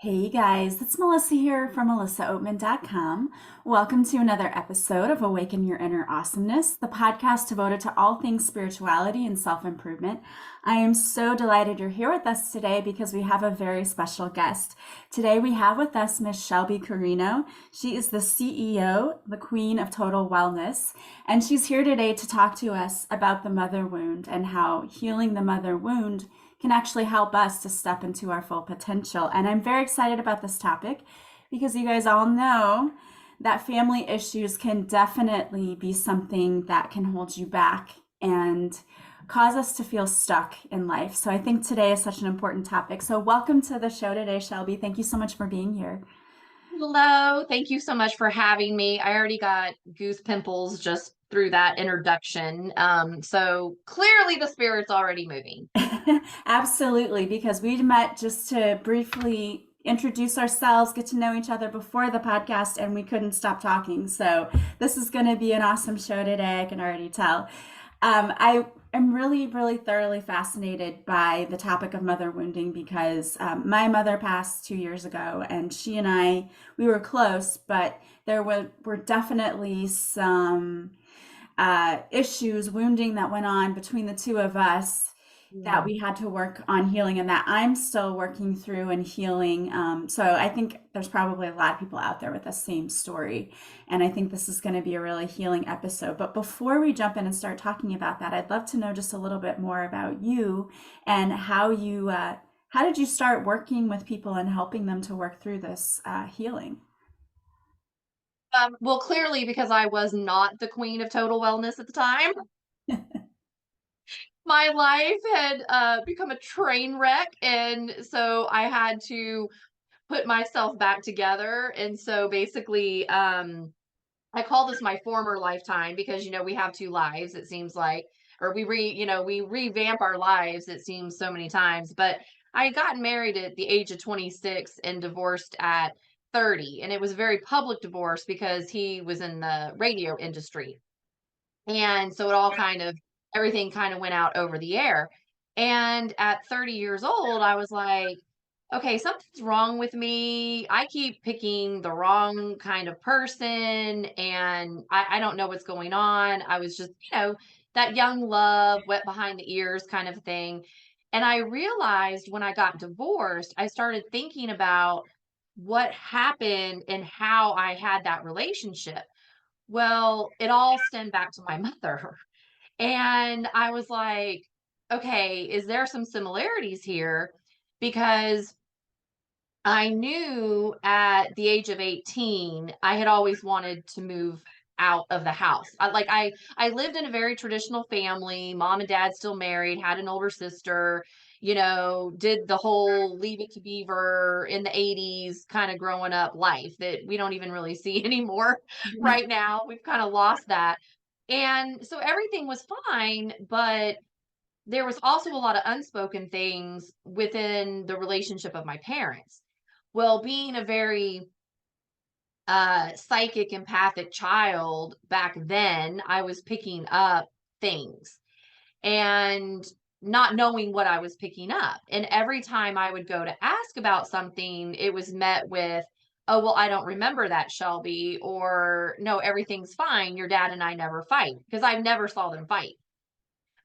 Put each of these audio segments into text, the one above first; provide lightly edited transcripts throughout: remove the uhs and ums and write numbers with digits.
Hey guys, it's Melissa here from melissaoatman.com. Welcome to another episode of Awaken Your Inner Awesomeness, the podcast devoted to all things spirituality and self improvement. I am so delighted you're here with us today because we have a very special guest. Today we have with us Miss Shelby Carino. She is the CEO, the Queen of Total Wellness, and she's here today to talk to us about the mother wound and how healing the mother wound can actually help us to step into our full potential. And I'm very excited about this topic because you guys all know that family issues can definitely be something that can hold you back and cause us to feel stuck in life. So I think today is such an important topic. So welcome to the show today, Shelby. Thank you so much for being here. Hello, thank you so much for having me. I already got goose pimples just through that introduction. So clearly the spirit's already moving. Absolutely, because we met just to briefly introduce ourselves, get to know each other before the podcast, and we couldn't stop talking. So this is going to be an awesome show today. I can already tell. I am really, really thoroughly fascinated by the topic of mother wounding because my mother passed 2 years ago, and she and I, we were close, but there were definitely some issues, wounding that went on between the two of us that Yeah. we had to work on healing and that I'm still working through and healing. So I think there's probably a lot of people out there with the same story. And I think this is going to be a really healing episode. But before we jump in and start talking about that, I'd love to know just a little bit more about you and how did you start working with people and helping them to work through this healing? Well, clearly because I was not the queen of total wellness at the time, my life had become a train wreck, and so I had to put myself back together. And so basically, I call this my former lifetime because we have two lives, it seems like, or we revamp our lives, it seems so many times. But I had gotten married at the age of 26 and divorced at 30. And it was a very public divorce because he was in the radio industry. And so it all kind of everything kind of went out over the air. And at 30 years old, I was like, okay, something's wrong with me. I keep picking the wrong kind of person, and I don't know what's going on. I was just, that young love, wet behind the ears kind of thing. And I realized when I got divorced, I started thinking about what happened and how I had that relationship. Well, it all stemmed back to my mother. And I was like, okay, is there some similarities here? Because I knew at the age of 18, I had always wanted to move out of the house. I lived in a very traditional family. Mom and dad still married, had an older sister, did the whole leave it to beaver in the 80s kind of growing up life that we don't even really see anymore right now. We've kind of lost that. And so everything was fine, but there was also a lot of unspoken things within the relationship of my parents. Well, being a very psychic, empathic child back then, I was picking up things and not knowing what I was picking up. And every time I would go to ask about something, it was met with, oh, well, I don't remember that, Shelby, or no, everything's fine. Your dad and I never fight because I never saw them fight,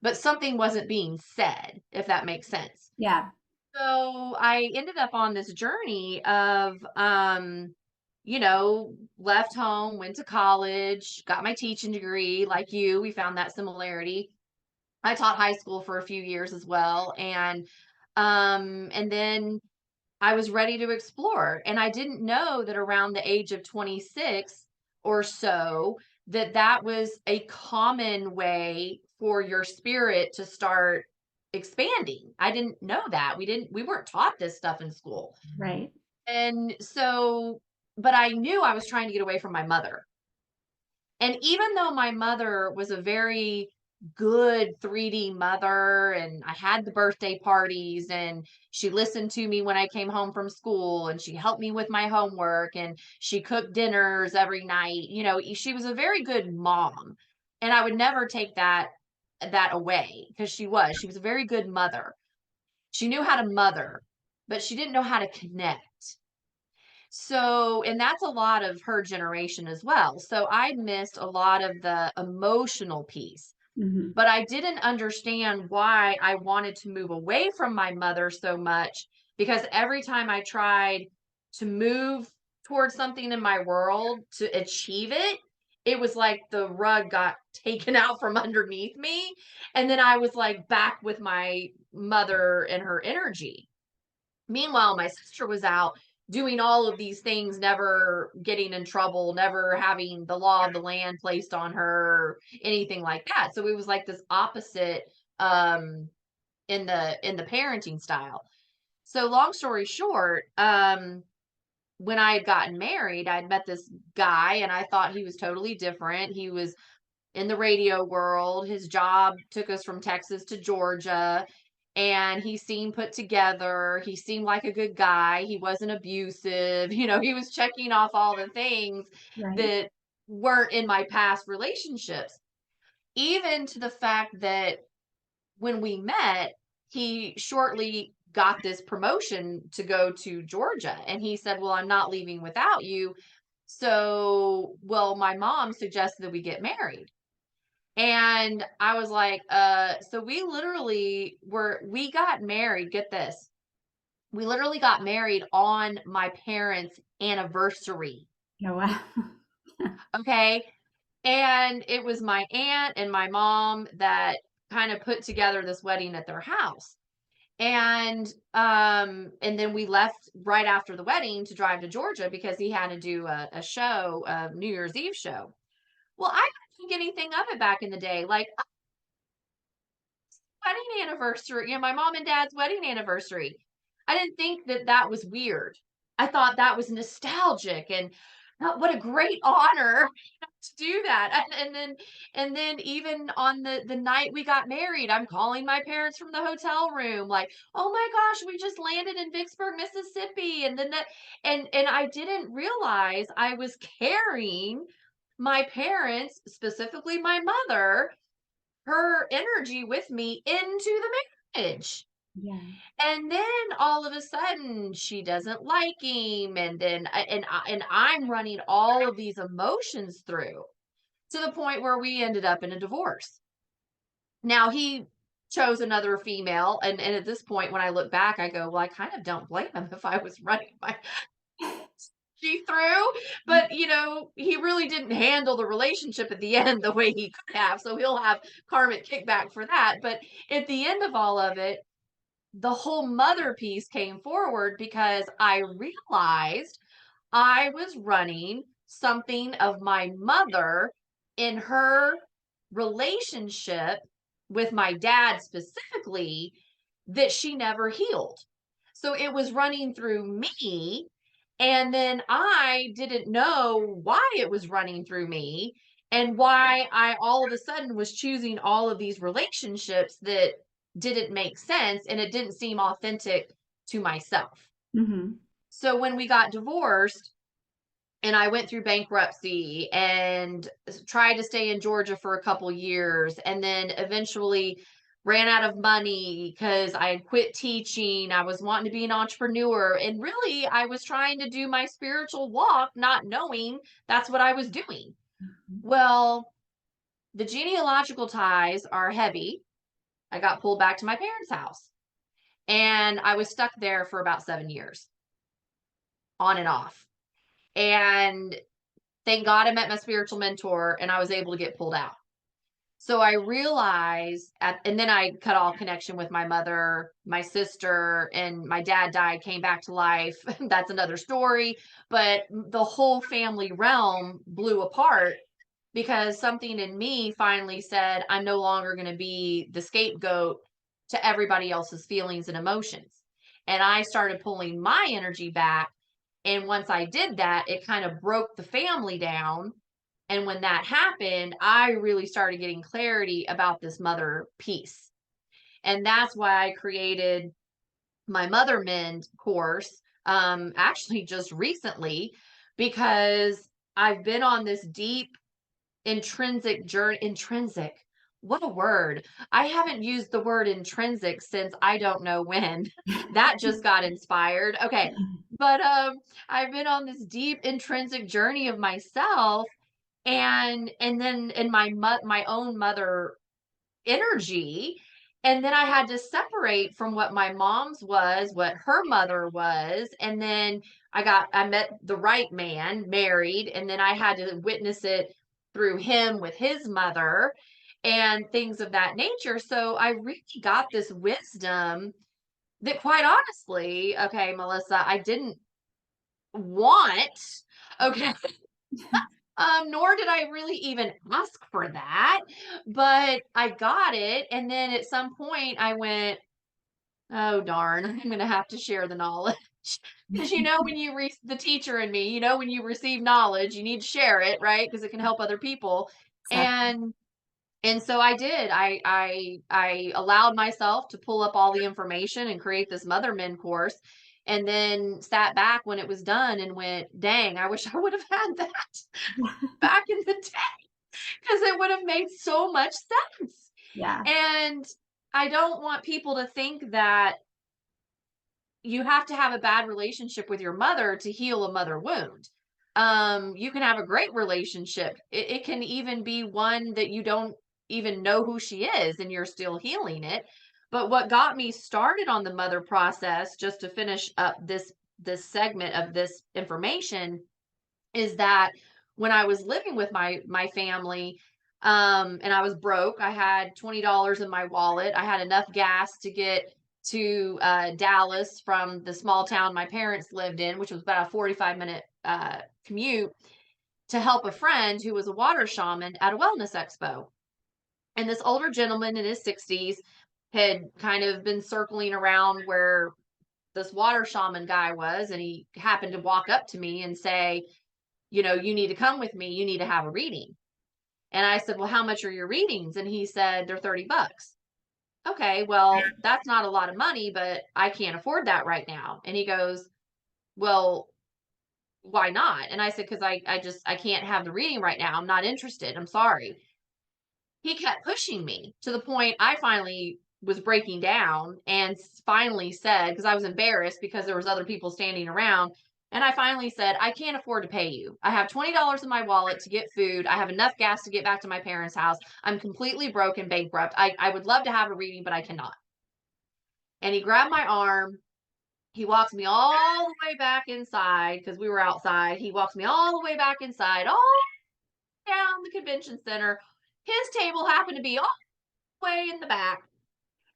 but something wasn't being said, if that makes sense. Yeah. So I ended up on this journey of, left home, went to college, got my teaching degree. Like you, we found that similarity. I taught high school for a few years as well, and then I was ready to explore. And I didn't know that around the age of 26 or so, that was a common way for your spirit to start expanding. I didn't know that. We weren't taught this stuff in school. Right. And so, but I knew I was trying to get away from my mother. And even though my mother was a very good 3D mother, and I had the birthday parties, and she listened to me when I came home from school, and she helped me with my homework, and she cooked dinners every night, she was a very good mom. And I would never take that away because she was a very good mother. She knew how to mother, but she didn't know how to connect. So, and that's a lot of her generation as well. So I missed a lot of the emotional piece, Hmm. but I didn't understand why I wanted to move away from my mother so much, because every time I tried to move towards something in my world to achieve it, it was like the rug got taken out from underneath me. And then I was like back with my mother and her energy. Meanwhile, my sister was out doing all of these things, never getting in trouble, never having the law of the land placed on her, anything like that. So it was like this opposite um in the parenting style. So long story short, when I had gotten married, I'd met this guy and I thought he was totally different. He was in the radio world. His job took us from Texas to Georgia, and he seemed put together. He seemed like a good guy. He wasn't abusive. He was checking off all the things Right. that weren't in my past relationships. Even to the fact that when we met, he shortly got this promotion to go to Georgia. And he said, "Well, I'm not leaving without you." So, well, my mom suggested that we get married. And I was like, so we got married, get this. We literally got married on my parents' anniversary. Oh, wow. Okay. And it was my aunt and my mom that kind of put together this wedding at their house. And then we left right after the wedding to drive to Georgia because he had to do a show, a New Year's Eve show. Well, I didn't think anything of it back in the day. Like, wedding anniversary, my mom and dad's wedding anniversary. I didn't think that that was weird. I thought that was nostalgic and what a great honor to do that. And then even on the night we got married, I'm calling my parents from the hotel room like, "Oh my gosh, we just landed in Vicksburg, Mississippi." And then that and I didn't realize I was carrying my parents, specifically my mother, her energy with me into the marriage. Yeah. And then all of a sudden she doesn't like him, and then and I'm running all of these emotions through to the point where we ended up in a divorce. Now he chose another female, and at this point when I look back I go, well, I kind of don't blame him if I was running my she threw, but he really didn't handle the relationship at the end the way he could have. So he'll have karmic kickback for that. But at the end of all of it, the whole mother piece came forward because I realized I was running something of my mother in her relationship with my dad specifically that she never healed. So it was running through me. And then I didn't know why it was running through me and why I all of a sudden was choosing all of these relationships that didn't make sense and it didn't seem authentic to myself. Hmm. So when we got divorced, and I went through bankruptcy and tried to stay in Georgia for a couple years and then eventually ran out of money because I had quit teaching. I was wanting to be an entrepreneur. And really, I was trying to do my spiritual walk, not knowing that's what I was doing. Well, the genealogical ties are heavy. I got pulled back to my parents' house and I was stuck there for about 7 years, on and off. And thank God I met my spiritual mentor and I was able to get pulled out. So I realized and then I cut off connection with my mother, my sister, and my dad died, came back to life. That's another story. But the whole family realm blew apart because something in me finally said, I'm no longer going to be the scapegoat to everybody else's feelings and emotions. And I started pulling my energy back. And once I did that, it kind of broke the family down. And when that happened, I really started getting clarity about this mother piece. And that's why I created my Mother Mend course, actually just recently, because I've been on this deep intrinsic journey. Intrinsic, what a word. I haven't used the word intrinsic since I don't know when. That just got inspired. Okay. But I've been on this deep intrinsic journey of myself, and then in my own mother energy, and then I had to separate from what my mom's was, what her mother was, and then I met the right man, married, and then I had to witness it through him with his mother and things of that nature. So I really got this wisdom that, quite honestly, okay, Melissa, I didn't want. Okay. Nor did I really even ask for that, but I got it. And then at some point I went, oh, darn, I'm going to have to share the knowledge. Because when the teacher in me, when you receive knowledge, you need to share it, right? Because it can help other people. Exactly. And so I did. I allowed myself to pull up all the information and create this Mother Men course, and then sat back when it was done and went, dang, I wish I would have had that back in the day, because it would have made so much sense. Yeah. And I don't want people to think that you have to have a bad relationship with your mother to heal a mother wound. You can have a great relationship. It can even be one that you don't even know who she is and you're still healing it. But what got me started on the mother process, just to finish up this segment of this information, is that when I was living with my family, and I was broke, I had $20 in my wallet. I had enough gas to get to Dallas from the small town my parents lived in, which was about a 45-minute commute, to help a friend who was a water shaman at a wellness expo. And this older gentleman in his 60s had kind of been circling around where this water shaman guy was, and he happened to walk up to me and say, you need to come with me. You need to have a reading. And I said, well, how much are your readings? And he said, they're $30. Okay, well, that's not a lot of money, but I can't afford that right now. And he goes, well, why not? And I said, because I can't have the reading right now. I'm not interested. I'm sorry. He kept pushing me to the point I finally was breaking down and finally said, because I was embarrassed because there was other people standing around, and I finally said, I can't afford to pay you. I have $20 in my wallet to get food. I have enough gas to get back to my parents' house. I'm completely broke and bankrupt. I would love to have a reading, but I cannot. And he grabbed my arm. He walks me all the way back inside because we were outside. He walks me all the way back inside, all down the convention center. His table happened to be all the way in the back.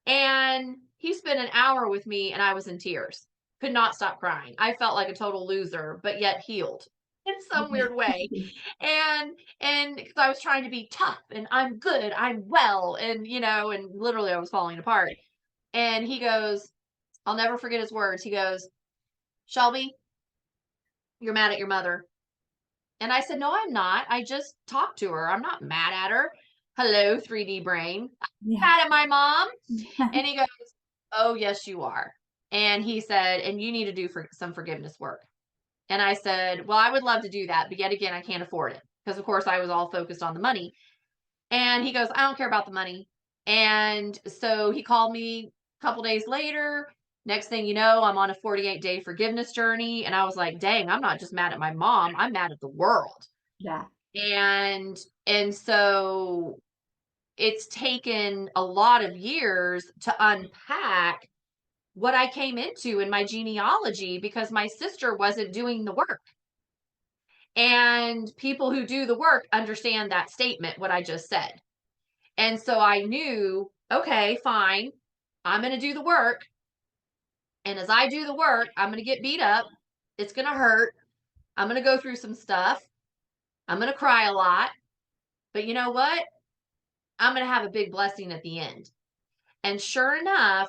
And he spent an hour with me and I was in tears. Could not stop crying. I felt like a total loser, but yet healed in some weird way. And because I was trying to be tough and I'm good, I'm well, and literally I was falling apart. And he goes, I'll never forget his words. He goes, Shelby, you're mad at your mother. And I said, no, I'm not. I just talked to her. I'm not mad at her. Hello, 3D brain. I'm Yeah. mad at my mom. And he goes, oh, yes, you are. And he said, and you need to do some forgiveness work. And I said, well, I would love to do that. But yet again, I can't afford it. Because, of course, I was all focused on the money. And he goes, I don't care about the money. And so he called me a couple days later. Next thing you know, I'm on a 48-day forgiveness journey. And I was like, dang, I'm not just mad at my mom. I'm mad at the world. Yeah. And so it's taken a lot of years to unpack what I came into in my genealogy because my sister wasn't doing the work. And people who do the work understand that statement, what I just said. And so I knew, okay, fine, I'm going to do the work. And as I do the work, I'm going to get beat up. It's going to hurt. I'm going to go through some stuff. I'm going to cry a lot. But you know what? I'm going to have a big blessing at the end. And sure enough,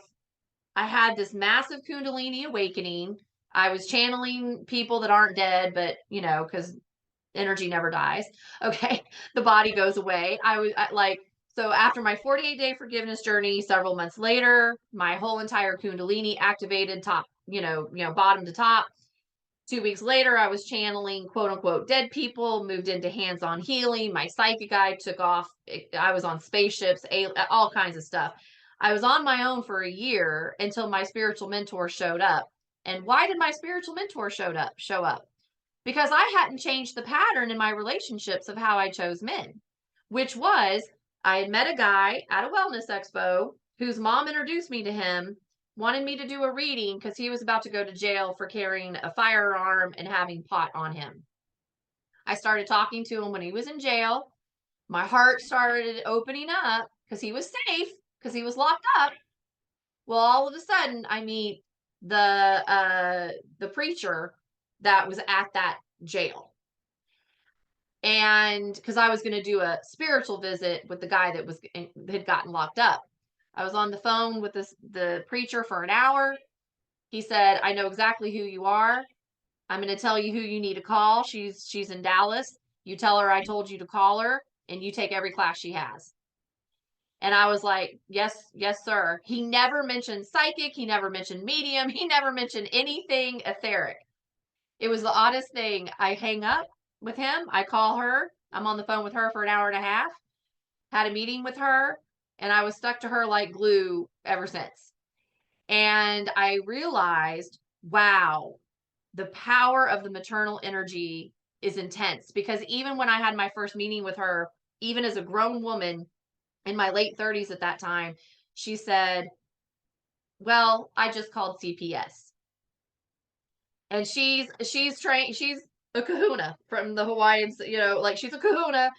I had this massive Kundalini awakening. I was channeling people that aren't dead, but because energy never dies. Okay. The body goes away. So after my 48-day forgiveness journey, several months later, my whole entire Kundalini activated top, bottom to top. 2 weeks later, I was channeling quote unquote dead people, moved into hands on healing. My psychic eye took off. I was on spaceships, all kinds of stuff. I was on my own for a year until my spiritual mentor showed up. And why did my spiritual mentor show up? Because I hadn't changed the pattern in my relationships of how I chose men, which was I had met a guy at a wellness expo whose mom introduced me to him, wanted me to do a reading because he was about to go to jail for carrying a firearm and having pot on him. I started talking to him when he was in jail. My heart started opening up because he was safe, because he was locked up. Well, all of a sudden, I meet the preacher that was at that jail, and because I was going to do a spiritual visit with the guy that had gotten locked up. I was on the phone with the preacher for an hour. He said, "I know exactly who you are. I'm going to tell you who you need to call. She's in Dallas. You tell her I told you to call her, and you take every class she has." And I was like, "Yes, yes, sir." He never mentioned psychic. He never mentioned medium. He never mentioned anything etheric. It was the oddest thing. I hang up with him. I call her. I'm on the phone with her for an hour and a half. Had a meeting with her, and I was stuck to her like glue ever since. And I realized, wow, the power of the maternal energy is intense, because even when I had my first meeting with her, even as a grown woman in my late 30s at that time, she said, "Well, I just called CPS." And she's trained, she's a kahuna from the Hawaiians, like she's a kahuna,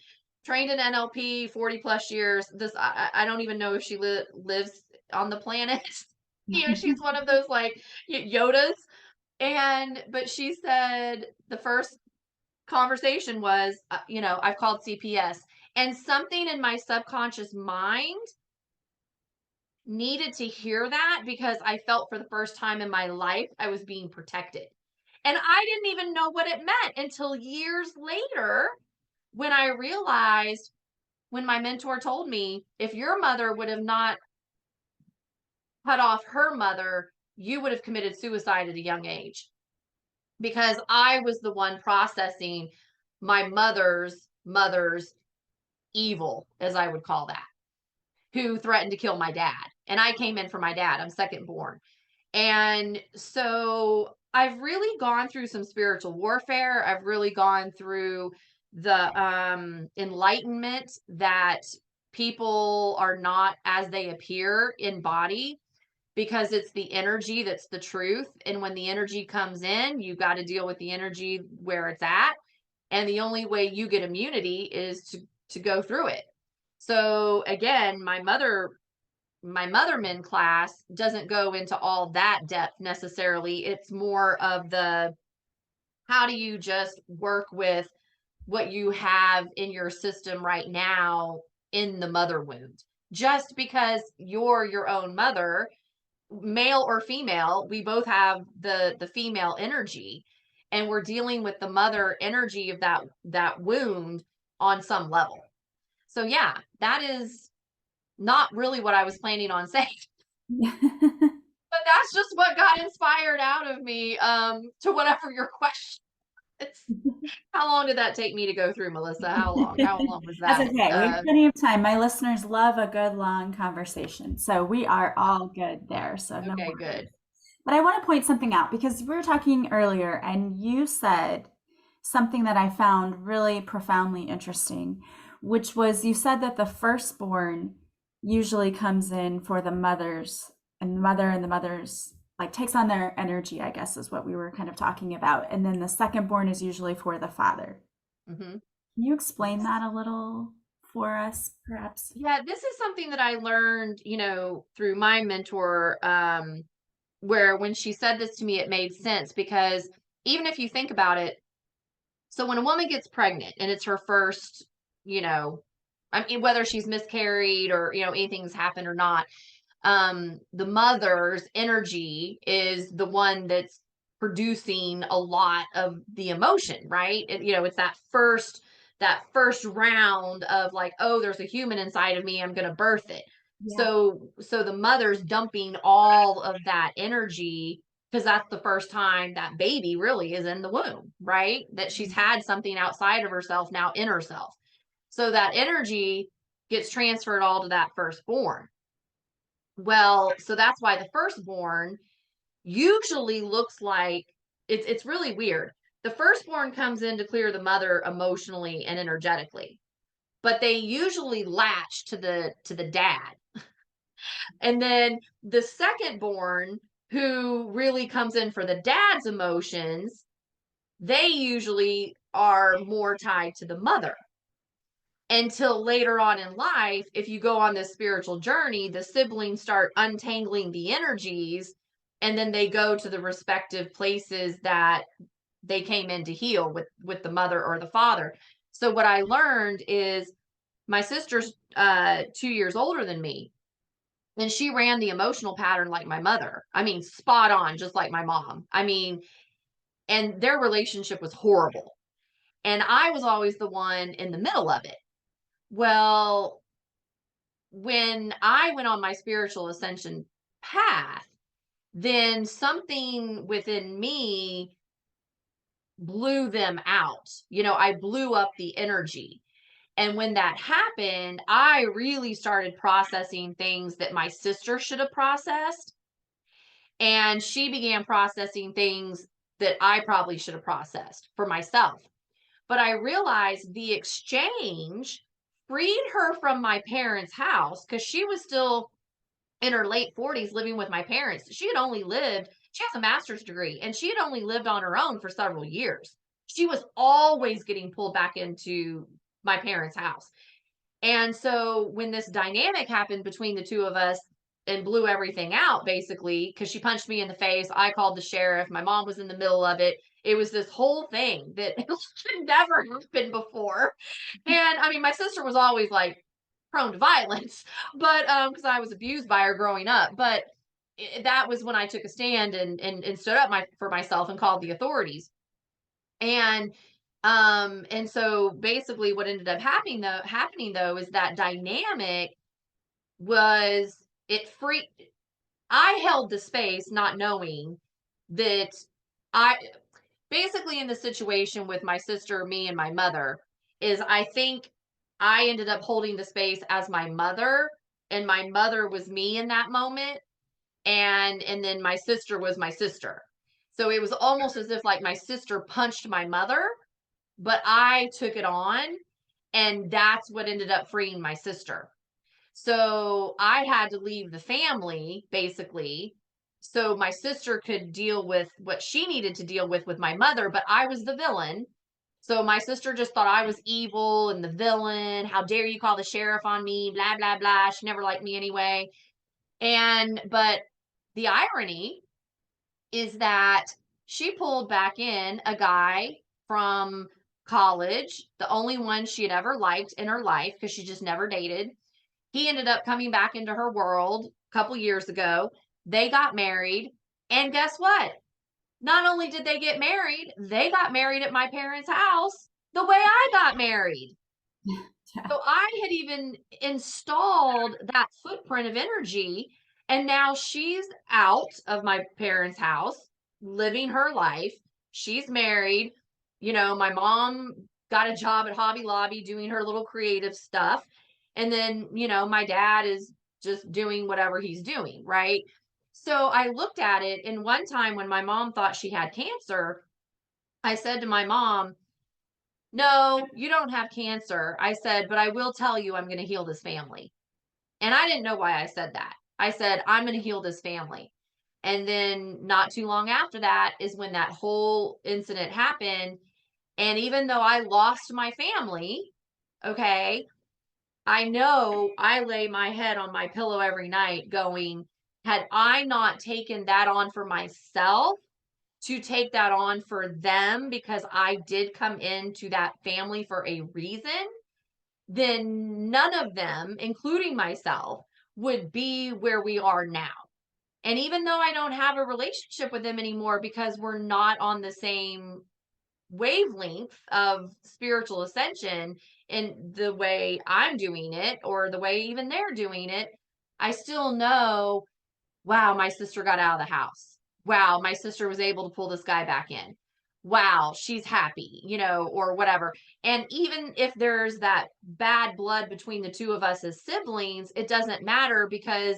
trained in NLP, 40 plus years. I don't even know if she lives on the planet. She's one of those like Yodas. But she said the first conversation was, I've called CPS, and something in my subconscious mind needed to hear that, because I felt for the first time in my life I was being protected. And I didn't even know what it meant until years later, when I realized, when my mentor told me, if your mother would have not cut off her mother, you would have committed suicide at a young age. Because I was the one processing my mother's evil, as I would call that, who threatened to kill my dad. And I came in for my dad. I'm second born. And so I've really gone through some spiritual warfare. I've really gone through the enlightenment that people are not as they appear in body, because it's the energy that's the truth. And when the energy comes in, you got to deal with the energy where it's at. And the only way you get immunity is to go through it. So again, my motherman class doesn't go into all that depth necessarily. It's more of the, how do you just work with what you have in your system right now in the mother wound. Just because you're your own mother, male or female, we both have the female energy, and we're dealing with the mother energy of that wound on some level. So yeah, that is not really what I was planning on saying. But that's just what got inspired out of me, to whatever your question is. How long did that take me to go through, Melissa? How long? How long was That's that? okay. We have plenty of time. My listeners love a good long conversation. So we are all good there. So no Okay, worries. good. But I want to point something out, because we were talking earlier and you said something that I found really profoundly interesting, which was, you said that the firstborn usually comes in for the mothers, and the mother's like takes on their energy, I guess is what we were kind of talking about. And then the secondborn is usually for the father. Hmm. Can you explain Yes. that a little for us, perhaps? Yeah, this is something that I learned, through my mentor, where when she said this to me, it made sense, because even if you think about it, so when a woman gets pregnant and it's her first, you know, I mean, whether she's miscarried or, anything's happened or not, the mother's energy is the one that's producing a lot of the emotion, right? It's that first round of like, oh, there's a human inside of me, I'm going to birth it. Yeah. So the mother's dumping all of that energy, because that's the first time that baby really is in the womb, right? That she's had something outside of herself now in herself. So that energy gets transferred all to that firstborn. Well, so that's why the firstborn, usually looks like it's really weird. The firstborn comes in to clear the mother emotionally and energetically, but they usually latch to the dad. And then the second born, who really comes in for the dad's emotions, they usually are more tied to the mother. Until later on in life, if you go on this spiritual journey, the siblings start untangling the energies, and then they go to the respective places that they came in to heal with the mother or the father. So what I learned is my sister's 2 years older than me, and she ran the emotional pattern like my mother. I mean, spot on, just like my mom. I mean, and their relationship was horrible. And I was always the one in the middle of it. Well, when I went on my spiritual ascension path, then something within me blew them out. I blew up the energy. And when that happened, I really started processing things that my sister should have processed. And she began processing things that I probably should have processed for myself. But I realized the exchange freed her from my parents' house because she was still in her late 40s living with my parents. She has a master's degree, and she had only lived on her own for several years. She was always getting pulled back into my parents' house. And so when this dynamic happened between the two of us and blew everything out, basically, because she punched me in the face, I called the sheriff, my mom was in the middle of it. It was this whole thing that had never happened before. And I mean, my sister was always like prone to violence, but because I was abused by her growing up. But that was when I took a stand and stood up for myself and called the authorities. And and so basically what ended up happening though is that dynamic was it free I held the space not knowing that I basically in the situation with my sister, me and my mother is I think I ended up holding the space as my mother, and my mother was me in that moment, and then my sister was my sister. So it was almost as if like my sister punched my mother, but I took it on, and that's what ended up freeing my sister. So I had to leave the family basically so my sister could deal with what she needed to deal with my mother, but I was the villain. So my sister just thought I was evil and the villain. How dare you call the sheriff on me? Blah blah blah. She never liked me anyway. But the irony is that she pulled back in a guy from college, the only one she had ever liked in her life because she just never dated. He ended up coming back into her world a couple years ago. They got married. And guess what? Not only did they got married at my parents' house the way I got married. Yeah. So I had even installed that footprint of energy. And now she's out of my parents' house, living her life. She's married. My mom got a job at Hobby Lobby doing her little creative stuff. And then, my dad is just doing whatever he's doing. Right. So I looked at it. And one time when my mom thought she had cancer, I said to my mom, no, you don't have cancer. I said, but I will tell you, I'm going to heal this family. And I didn't know why I said that. I said, I'm going to heal this family. And then not too long after that is when that whole incident happened. And even though I lost my family, okay, I know I lay my head on my pillow every night going, had I not taken that on for myself, to take that on for them because I did come into that family for a reason, then none of them, including myself, would be where we are now. And even though I don't have a relationship with them anymore because we're not on the same wavelength of spiritual ascension in the way I'm doing it or the way even they're doing it, I still know, wow, my sister got out of the house. Wow, my sister was able to pull this guy back in. Wow, she's happy, or whatever. And even if there's that bad blood between the two of us as siblings, it doesn't matter because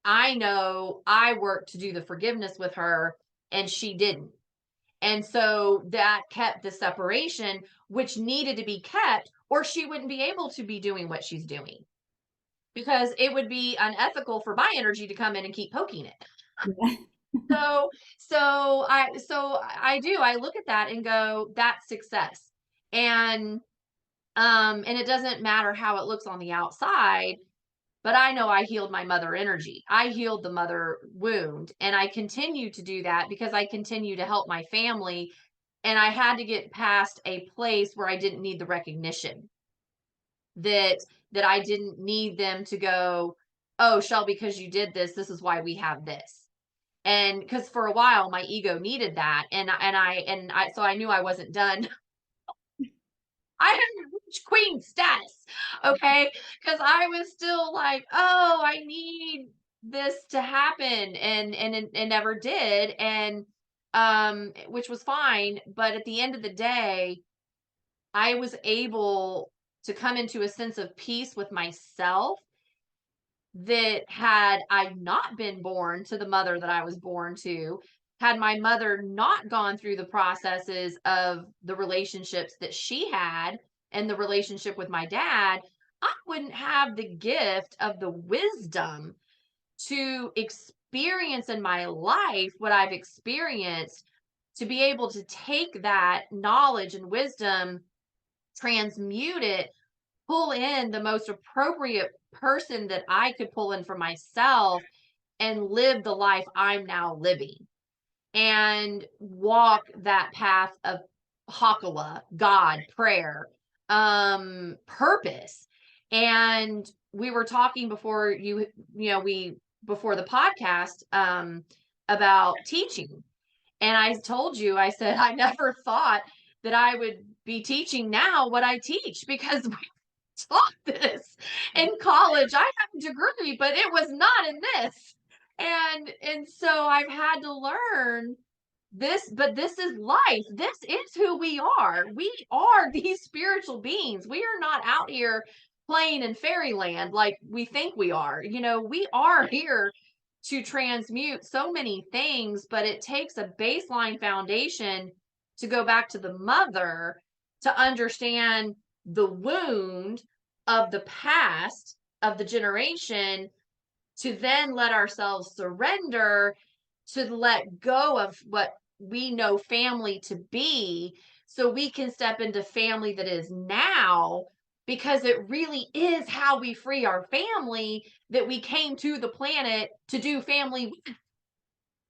I know I worked to do the forgiveness with her and she didn't. And so that kept the separation, which needed to be kept, or she wouldn't be able to be doing what she's doing because it would be unethical for my energy to come in and keep poking it. Yeah. So I look at that and go, that's success. And and it doesn't matter how it looks on the outside, but I know I healed my mother energy. I healed the mother wound, and I continue to do that because I continue to help my family, and I had to get past a place where I didn't need the recognition, that I didn't need them to go, "Oh, Shelby, because you did this, this is why we have this." And because for a while my ego needed that, and I so I knew I wasn't done. I hadn't reached queen status, okay? Because I was still like, "Oh, I need this to happen," and it never did, and, which was fine, but at the end of the day, I was able to come into a sense of peace with myself, that had I not been born to the mother that I was born to, had my mother not gone through the processes of the relationships that she had and the relationship with my dad, I wouldn't have the gift of the wisdom to experience in my life what I've experienced, to be able to take that knowledge and wisdom, transmute it, pull in the most appropriate person that I could pull in for myself, and live the life I'm now living, and walk that path of Hakala, God, prayer, purpose. And we were talking before we before the podcast, about teaching. And I told you, I said, I never thought that I would be teaching now what I teach, because taught this in college. I have a degree, but it was not in this. And so I've had to learn this, but this is life. This is who we are. We are these spiritual beings. We are not out here playing in fairyland like we think we are. We are here to transmute so many things, but it takes a baseline foundation to go back to the mother, to understand the wound of the past, of the generation, to then let ourselves surrender, to let go of what we know family to be, so we can step into family that is now, because it really is how we free our family, that we came to the planet to do family.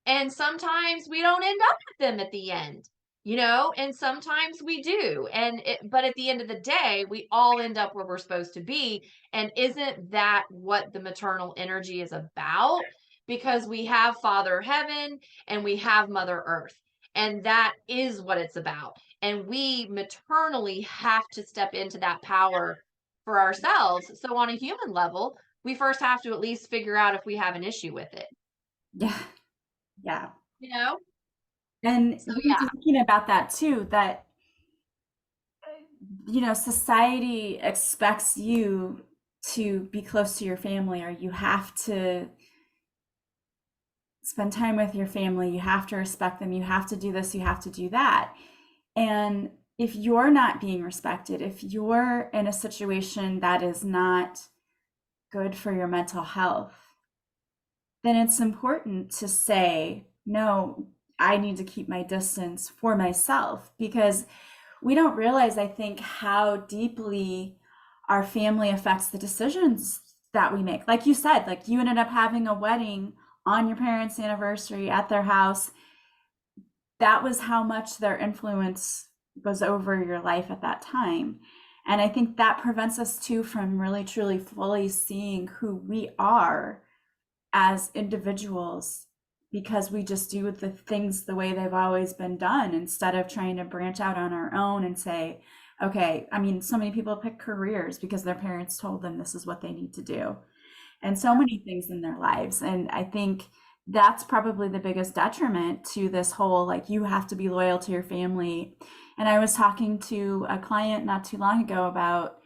And sometimes we don't end up with them at the end, and sometimes we do. But at the end of the day, we all end up where we're supposed to be. And isn't that what the maternal energy is about? Because we have Father Heaven and we have Mother Earth, and that is what it's about. And we maternally have to step into that power for ourselves. So, on a human level, we first have to at least figure out if we have an issue with it, Yeah. Yeah. you know? And So, we were talking about that too, that, society expects you to be close to your family, or you have to spend time with your family, you have to respect them, you have to do this, you have to do that. And if you're not being respected, if you're in a situation that is not good for your mental health, then it's important to say, no, I need to keep my distance for myself, because we don't realize, I think, how deeply our family affects the decisions that we make. Like you said, like you ended up having a wedding on your parents' anniversary at their house. That was how much their influence was over your life at that time. And I think that prevents us too from really truly fully seeing who we are as individuals, because we just do the things the way they've always been done, instead of trying to branch out on our own and say, okay, I mean, so many people pick careers because their parents told them this is what they need to do, and so many things in their lives. And I think that's probably the biggest detriment to this whole, like, you have to be loyal to your family. And I was talking to a client not too long ago about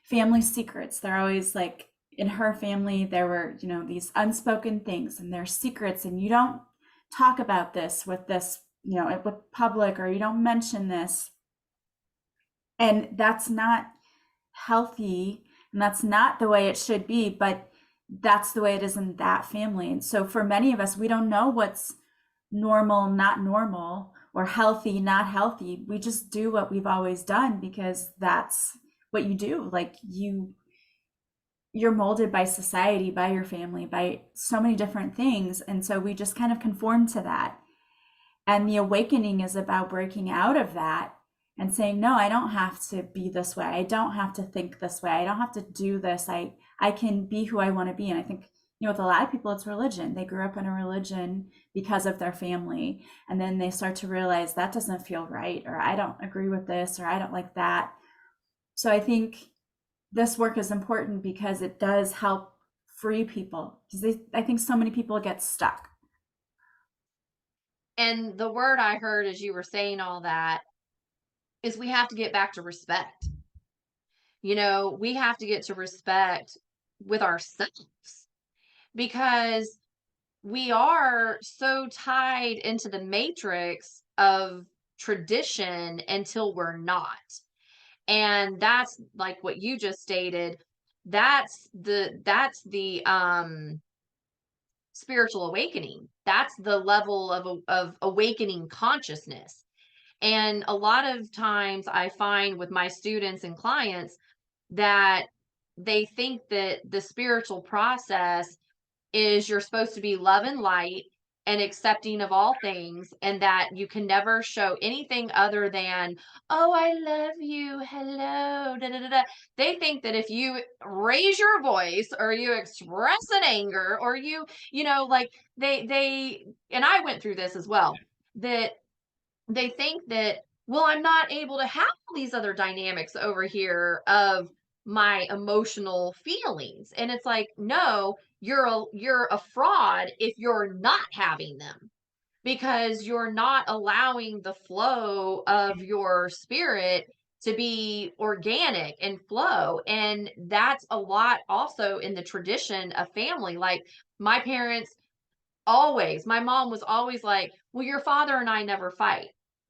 family secrets. They're always like, in her family there were, these unspoken things and there's secrets, and you don't talk about this with with public, or you don't mention this. And that's not healthy, and that's not the way it should be, but that's the way it is in that family. And so for many of us, we don't know what's normal, not normal, or healthy, not healthy. We just do what we've always done because that's what you do. Like you're molded by society, by your family, by so many different things. And so we just kind of conform to that. And the awakening is about breaking out of that and saying, no, I don't have to be this way. I don't have to think this way. I don't have to do this. I can be who I want to be. And I think, with a lot of people, it's religion. They grew up in a religion because of their family. And then they start to realize that doesn't feel right, or I don't agree with this, or I don't like that. So I think this work is important because it does help free people. Because I think so many people get stuck. And the word I heard as you were saying all that is we have to get back to respect. We have to get to respect with ourselves because we are so tied into the matrix of tradition until we're not. And that's like what you just stated. That's the spiritual awakening. That's the level of awakening consciousness. And a lot of times I find with my students and clients that they think that the spiritual process is you're supposed to be love and light and accepting of all things, and that you can never show anything other than, oh, I love you, hello, da, da, da, da. They think that if you raise your voice or you express an anger or like they and I went through this as well, that they think that, well, I'm not able to have all these other dynamics over here of my emotional feelings. And it's like, no, you're a fraud if you're not having them, because you're not allowing the flow of your spirit to be organic and flow. And that's a lot also in the tradition of family. Like my parents always, my mom was always like, well, your father and I never fight.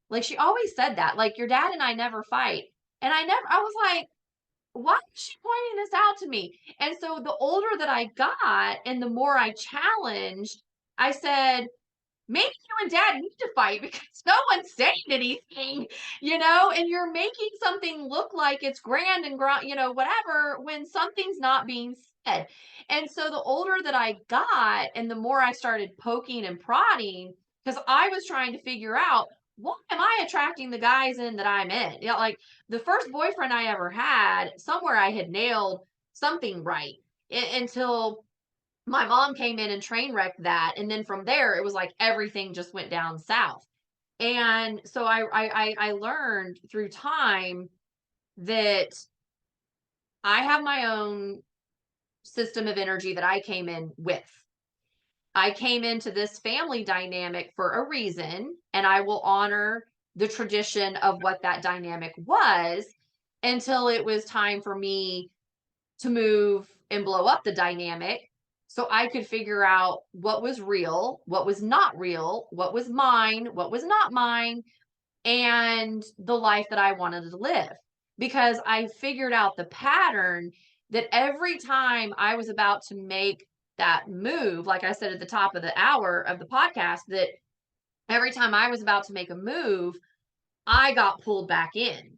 Like she always said that, like your dad and I never fight. And I was like, why is she pointing this out to me? And so the older that I got and the more I challenged, I said, maybe you and dad need to fight because no one's saying anything, and you're making something look like it's grand and whatever, when something's not being said. And so the older that I got and the more I started poking and prodding, because I was trying to figure out, why am I attracting the guys in that I'm in? Like the first boyfriend I ever had, somewhere I had nailed something right until my mom came in and train wrecked that, and then from there it was like everything just went down south. And so I learned through time that I have my own system of energy that I came in with. I came into this family dynamic for a reason, and I will honor the tradition of what that dynamic was until it was time for me to move and blow up the dynamic, so I could figure out what was real, what was not real, what was mine, what was not mine, and the life that I wanted to live. Because I figured out the pattern that every time I was about to make that move, like I said at the top of the hour of the podcast, that every time I was about to make a move, I got pulled back in.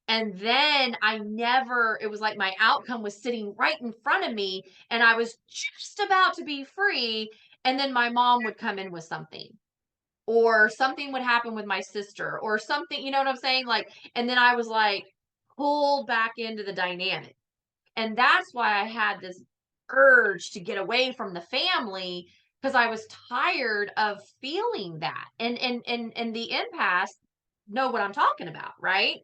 And then it was like my outcome was sitting right in front of me and I was just about to be free. And then my mom would come in with something, or something would happen with my sister, or something, you know what I'm saying? Like, and then I was like pulled back into the dynamic. And that's why I had this urge to get away from the family, because I was tired of feeling that. And the empaths know what I'm talking about, right?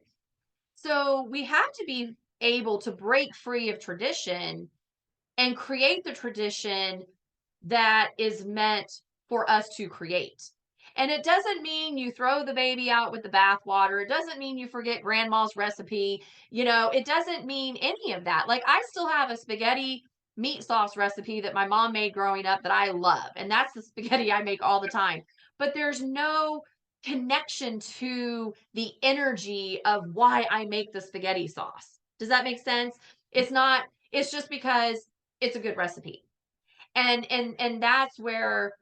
So we have to be able to break free of tradition and create the tradition that is meant for us to create. And it doesn't mean you throw the baby out with the bathwater. It doesn't mean you forget grandma's recipe. It doesn't mean any of that. Like I still have a spaghetti meat sauce recipe that my mom made growing up that I love, and that's the spaghetti I make all the time. But there's no connection to the energy of why I make the spaghetti sauce. Does that make sense? It's not, it's just because it's a good recipe. And that's where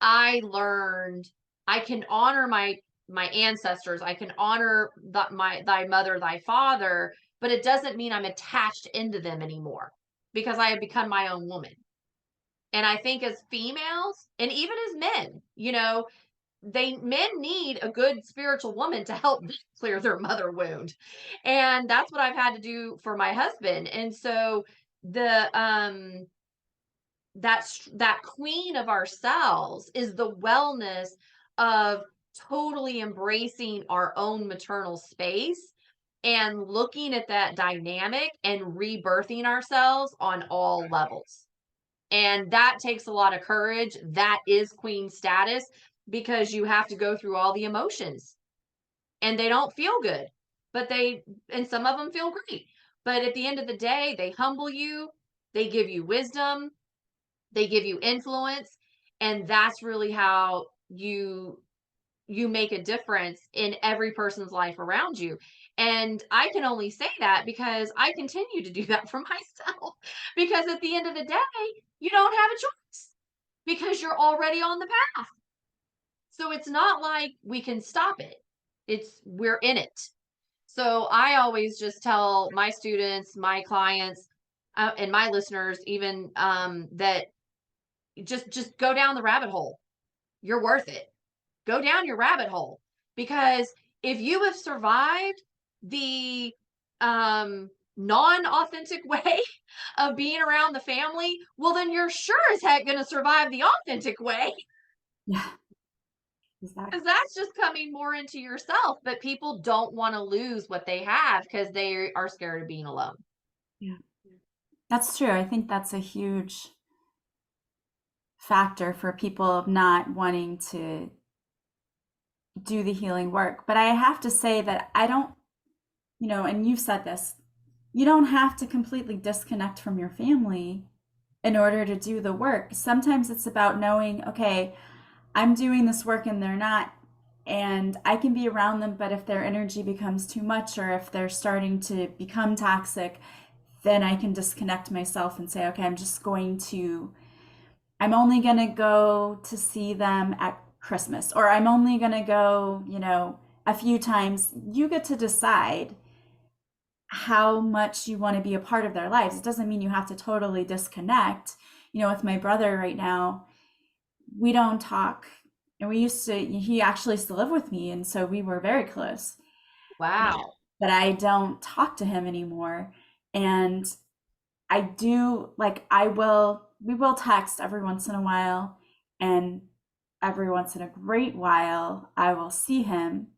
I learned I can honor my ancestors. I can honor my thy mother, thy father, but it doesn't mean I'm attached into them anymore because I have become my own woman. And I think as females and even as men, they men need a good spiritual woman to help them clear their mother wound. And that's what I've had to do for my husband. And so the that queen of ourselves is the wellness of totally embracing our own maternal space and looking at that dynamic and rebirthing ourselves on all levels. And that takes a lot of courage. That is queen status because you have to go through all the emotions and they don't feel good, but and some of them feel great. But at the end of the day, they humble you, they give you wisdom, they give you influence, and that's really how you make a difference in every person's life around you. And I can only say that because I continue to do that for myself. Because at the end of the day, you don't have a choice because you're already on the path. So it's not like we can stop it. It's we're in it. So I always just tell my students, my clients, and my listeners even that just go down the rabbit hole. You're worth it. Go down your rabbit hole because if you have survived the non-authentic way of being around the family, well then you're sure as heck going to survive the authentic way Yeah, exactly. because that's just coming more into yourself. But people don't want to lose what they have because they are scared of being alone. Yeah. That's true. I think that's a huge factor for people not wanting to do the healing work. But I have to say that I don't, and you've said this, you don't have to completely disconnect from your family in order to do the work. Sometimes it's about knowing, okay, I'm doing this work and they're not, and I can be around them, but if their energy becomes too much or if they're starting to become toxic, then I can disconnect myself and say, okay, I'm only going to go to see them at Christmas, or I'm only going to go, a few times. You get to decide how much you want to be a part of their lives. It doesn't mean you have to totally disconnect. With my brother right now, we don't talk. And he actually used to live with me. And so we were very close. Wow. But I don't talk to him anymore. And I do, like, we will text every once in a while. And every once in a great while, I will see him.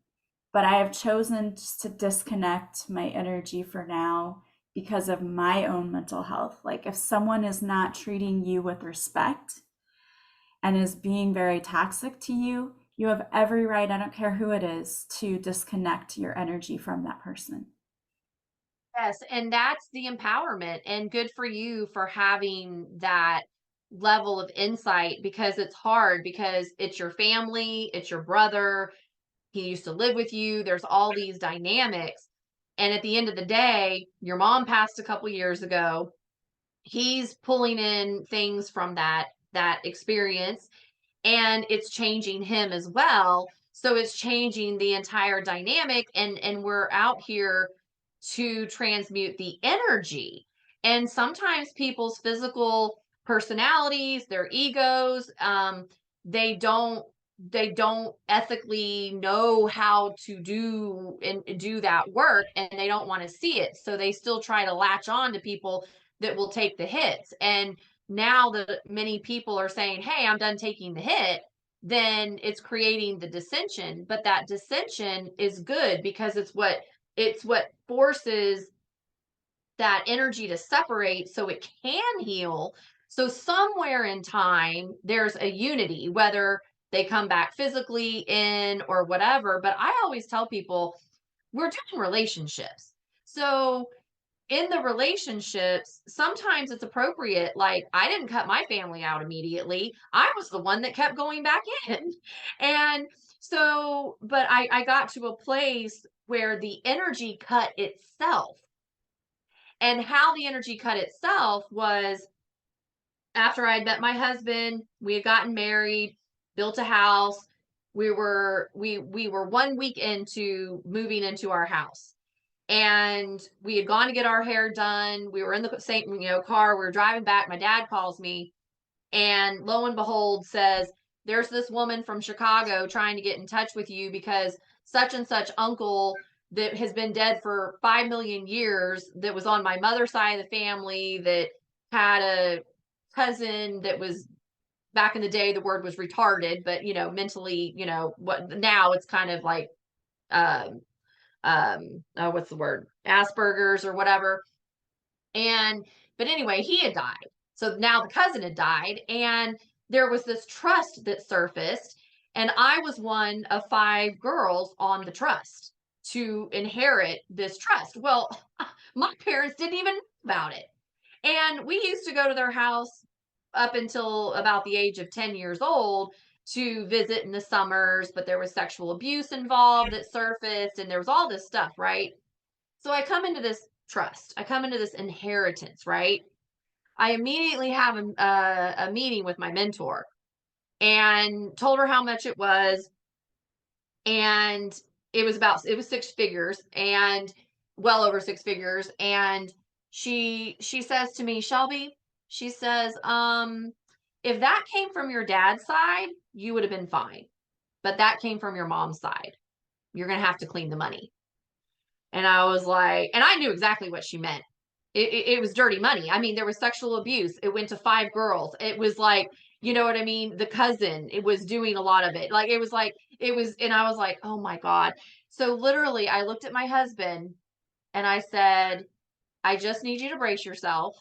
But I have chosen just to disconnect my energy for now because of my own mental health. Like, if someone is not treating you with respect and is being very toxic to you, you have every right, I don't care who it is, to disconnect your energy from that person. Yes, and that's the empowerment, and good for you for having that level of insight because it's hard because it's your family, it's your brother, he used to live with you, there's all these dynamics. And at the end of the day, your mom passed a couple years ago. He's pulling in things from that experience and it's changing him as well. So it's changing the entire dynamic and we're out here to transmute the energy. And sometimes people's physical personalities, their egos, they don't ethically know how to do that work and they don't want to see it. So they still try to latch on to people that will take the hits. And now that many people are saying, hey, I'm done taking the hit, then it's creating the dissension. But that dissension is good because it's what forces that energy to separate so it can heal. So somewhere in time, there's a unity, whether they come back physically in or whatever. But I always tell people we're doing relationships. So in the relationships, sometimes it's appropriate. Like, I didn't cut my family out immediately. I was the one that kept going back in. And so, but I got to a place where the energy cut itself. And how the energy cut itself was after I'd met my husband, we had gotten married, built a house. We were 1 week into moving into our house, and we had gone to get our hair done. We were in the same, car. We were driving back. My dad calls me, and lo and behold, says, "There's this woman from Chicago trying to get in touch with you because such and such uncle that has been dead for 5 million years, that was on my mother's side of the family, that had a cousin that was, back in the day the word was retarded, but mentally, what now it's kind of like um what's the word, Asperger's or whatever." And but anyway, he had died. So now the cousin had died, and there was this trust that surfaced, and I was one of 5 girls on the trust to inherit this trust. Well, my parents didn't even know about it. And we used to go to their house up until about the age of 10 years old to visit in the summers, but there was sexual abuse involved that surfaced, and there was all this stuff, right? So I come into this trust, I come into this inheritance, right? I immediately have a meeting with my mentor and told her how much it was, and it was 6 figures, and well over 6 figures. And she says to me, "Shelby," she says, "if that came from your dad's side, you would have been fine, but that came from your mom's side. You're gonna have to clean the money." And I was like, and I knew exactly what she meant. It was dirty money. I mean, there was sexual abuse. It went to 5 girls. It was like, you know what I mean? The cousin, it was doing a lot of it. Like, it was like, it was, and I was like, oh my God. So literally, I looked at my husband and I said, "I just need you to brace yourself.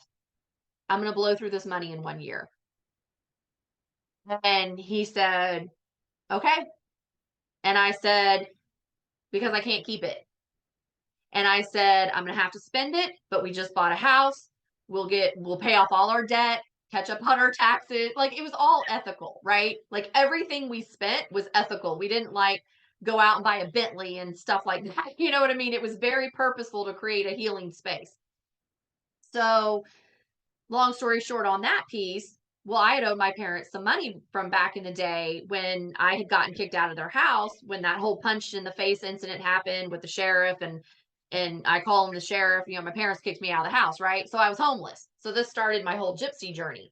I'm going to blow through this money in 1 year." And he said, "Okay." And I said, "Because I can't keep it." And I said, "I'm going to have to spend it, but we just bought a house. We'll pay off all our debt, catch up on our taxes." Like, it was all ethical, right? Like, everything we spent was ethical. We didn't like go out and buy a Bentley and stuff like that. You know what I mean? It was very purposeful to create a healing space. So, long story short on that piece, well, I had owed my parents some money from back in the day when I had gotten kicked out of their house, when that whole punched in the face incident happened with the sheriff. And I call him the sheriff. My parents kicked me out of the house, right? So I was homeless. So this started my whole gypsy journey.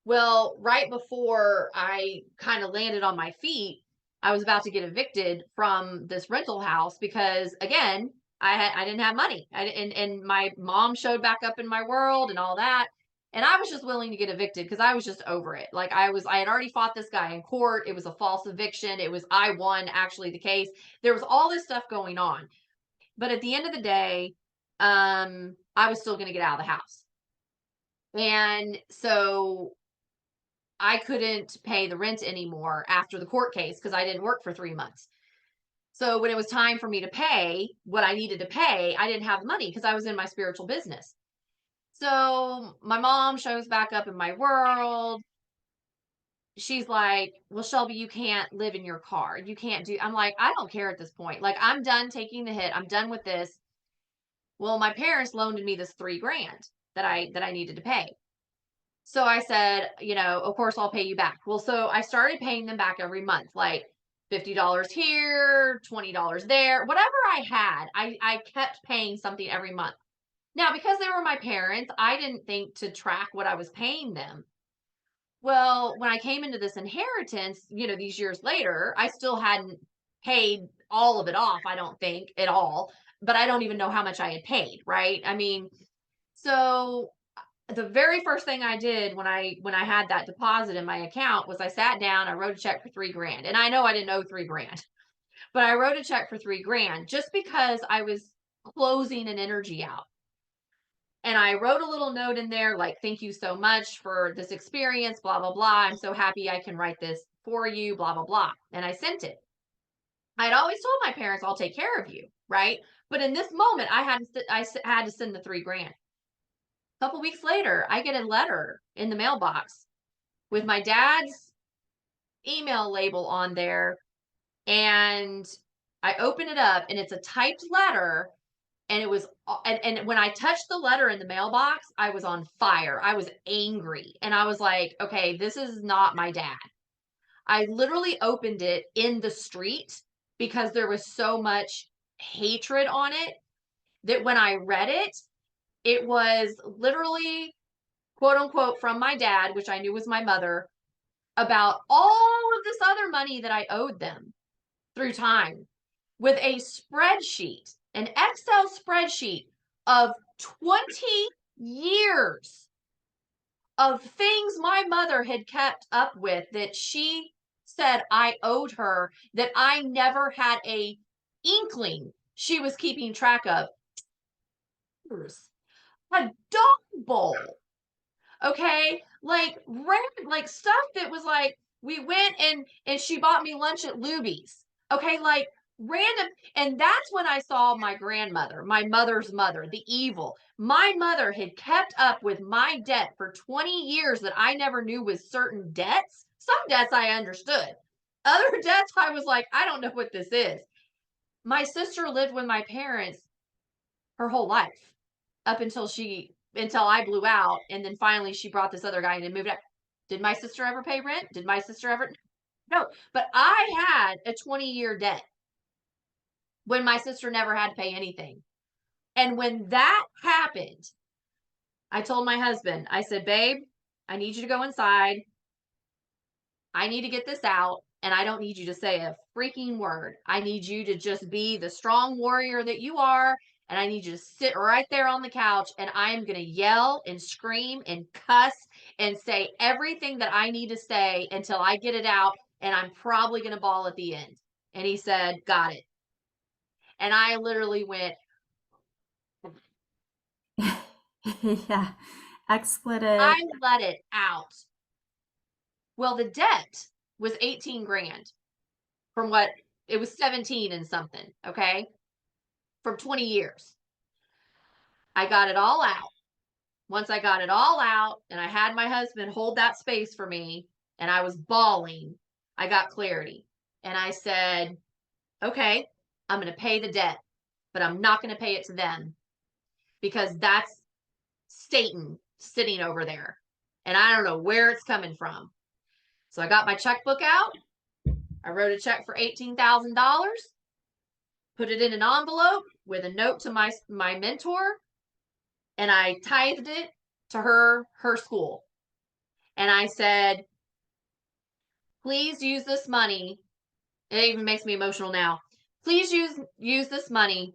Well, right before I kind of landed on my feet, I was about to get evicted from this rental house because, again, I didn't have money. And my mom showed back up in my world and all that. And I was just willing to get evicted because I was just over it. Like, I had already fought this guy in court. It was a false eviction. I won actually the case. There was all this stuff going on. But at the end of the day, I was still going to get out of the house. And so I couldn't pay the rent anymore after the court case because I didn't work for 3 months. So when it was time for me to pay what I needed to pay, I didn't have money because I was in my spiritual business. So my mom shows back up in my world. She's like, "Well, Shelby, you can't live in your car. You can't do." I'm like, "I don't care at this point. Like, I'm done taking the hit. I'm done with this." Well, my parents loaned me this 3 grand that I needed to pay. So I said, "Of course I'll pay you back." Well, so I started paying them back every month, like $50 here, $20 there, whatever I had. I kept paying something every month. Now, because they were my parents, I didn't think to track what I was paying them. Well, when I came into this inheritance, these years later, I still hadn't paid all of it off, I don't think at all, but I don't even know how much I had paid, right? I mean, so the very first thing I did when I had that deposit in my account was I sat down, I wrote a check for 3 grand. And I know I didn't owe 3 grand, but I wrote a check for 3 grand just because I was closing an energy out. And I wrote a little note in there like, "Thank you so much for this experience, blah, blah, blah. I'm so happy I can write this for you, blah, blah, blah." And I sent it. I'd always told my parents, I'll take care of you, right? But in this moment, I had to send the 3 grand. A couple weeks later, I get a letter in the mailbox with my dad's email label on there, and I open it up and it's a typed letter, and it was and when I touched the letter in the mailbox, I was on fire. I was angry, and I was like, okay, this is not my dad. I literally opened it in the street because there was so much hatred on it that when I read it, it was literally quote unquote from my dad, which I knew was my mother, about all of this other money that I owed them through time, with a spreadsheet, an Excel spreadsheet of 20 years of things my mother had kept up with that she said I owed her, that I never had a inkling she was keeping track of. A dog bowl. Okay, like stuff that was like, we went and she bought me lunch at Luby's. Okay, like random. And that's when I saw my grandmother, my mother's mother, the evil. My mother had kept up with my debt for 20 years that I never knew was certain debts. Some debts I understood, other debts I was like, I don't know what this is. My sister lived with my parents her whole life up until I blew out, and then finally she brought this other guy in and moved out. Did my sister ever pay rent? Did my sister ever? No. But I had a 20-year debt when my sister never had to pay anything. And when that happened, I told my husband, I said, babe, I need you to go inside. I need to get this out. And I don't need you to say a freaking word. I need you to just be the strong warrior that you are. And I need you to sit right there on the couch. And I am going to yell and scream and cuss and say everything that I need to say until I get it out. And I'm probably going to bawl at the end. And he said, got it. And I literally went, Yeah. Expletive. I let it out. Well, the debt was 18 grand from what it was 17 and something. Okay. From 20 years. I got it all out. Once I got it all out and I had my husband hold that space for me and I was bawling, I got clarity. And I said, okay, I'm going to pay the debt, but I'm not going to pay it to them because that's Satan sitting over there. And I don't know where it's coming from. So I got my checkbook out. I wrote a check for $18,000, put it in an envelope with a note to my mentor, and I tithed it to her school. And I said, please use this money. It even makes me emotional now. Please use this money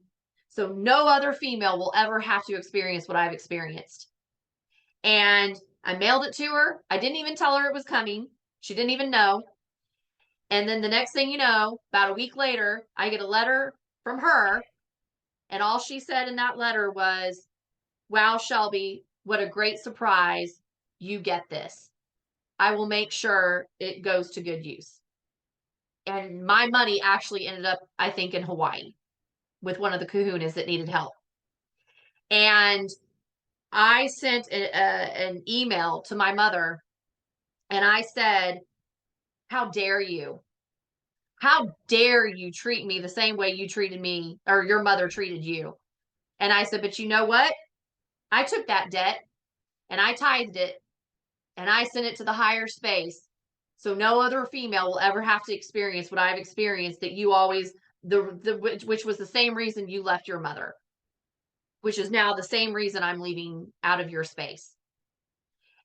so no other female will ever have to experience what I've experienced. And I mailed it to her. I didn't even tell her it was coming. She didn't even know. And then the next thing you know, about a week later, I get a letter from her. And all she said in that letter was, wow, Shelby, what a great surprise. You get this. I will make sure it goes to good use. And my money actually ended up, I think, in Hawaii with one of the kahunas that needed help. And I sent an email to my mother and I said, how dare you? How dare you treat me the same way you treated me or your mother treated you? And I said, but you know what? I took that debt and I tithed it and I sent it to the higher space. So no other female will ever have to experience what I've experienced that you always, which was the same reason you left your mother, which is now the same reason I'm leaving out of your space.